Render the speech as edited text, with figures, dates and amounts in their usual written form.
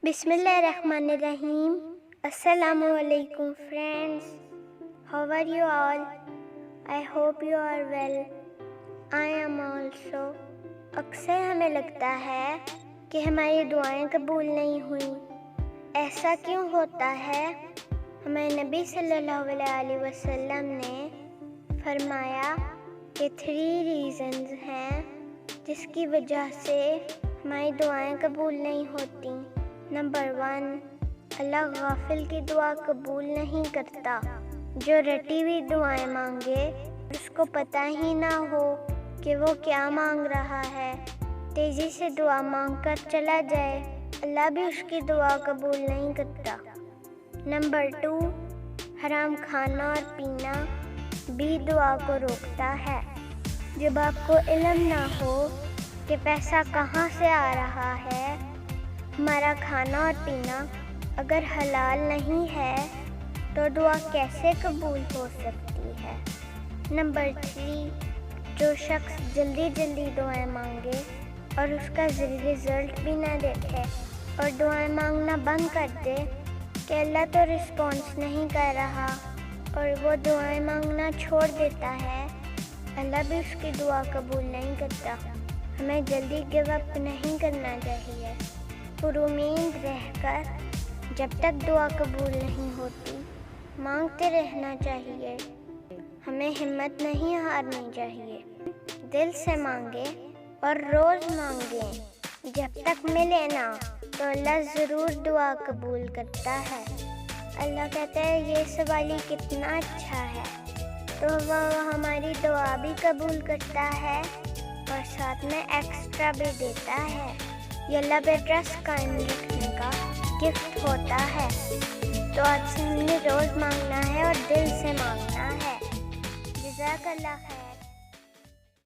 بسم اللہ الرحمن الرحیم۔ السلام علیکم friends, how are you all? I hope you are well, I am also. اکثر ہمیں لگتا ہے کہ ہماری دعائیں قبول نہیں ہوئیں۔ ایسا کیوں ہوتا ہے؟ ہمارے نبی صلی اللہ علیہ وسلم نے فرمایا کہ 3 ریزنز ہیں جس کی وجہ سے ہماری دعائیں قبول نہیں ہوتی۔ نمبر 1، اللہ غافل کی دعا قبول نہیں کرتا۔ جو رٹی ہوئی دعائیں مانگے، اس کو پتہ ہی نہ ہو کہ وہ کیا مانگ رہا ہے، تیزی سے دعا مانگ کر چلا جائے، اللہ بھی اس کی دعا قبول نہیں کرتا۔ نمبر 2، حرام کھانا اور پینا بھی دعا کو روکتا ہے۔ جب آپ کو علم نہ ہو کہ پیسہ کہاں سے آ رہا ہے، ہمارا کھانا اور پینا اگر حلال نہیں ہے تو دعا کیسے قبول ہو سکتی ہے؟ نمبر 3، جو شخص جلدی جلدی دعائیں مانگے اور اس کا رزلٹ بھی نہ دیکھے اور دعائیں مانگنا بند کر دے کہ اللہ تو رسپانس نہیں کر رہا اور وہ دعائیں مانگنا چھوڑ دیتا ہے، اللہ بھی اس کی دعا قبول نہیں کرتا۔ ہمیں جلدی گیو اپ نہیں کرنا چاہیے، پر امید رہ کر جب تک دعا قبول نہیں ہوتی مانگتے رہنا چاہیے۔ ہمیں ہمت نہیں ہارنی چاہیے، دل سے مانگے اور روز مانگیں، جب تک ملے نا تو اللہ ضرور دعا قبول کرتا ہے۔ اللہ کہتا ہے یہ سوالی کتنا اچھا ہے، تو وہ ہماری دعا بھی قبول کرتا ہے اور ساتھ میں ایکسٹرا بھی دیتا ہے۔ یہ اللہ پہ ٹرسٹ قائم رکھنے کا گفٹ ہوتا ہے۔ تو آج سے ہم نے روز مانگنا ہے اور دل سے مانگنا ہے۔ جزاک اللہ خیر۔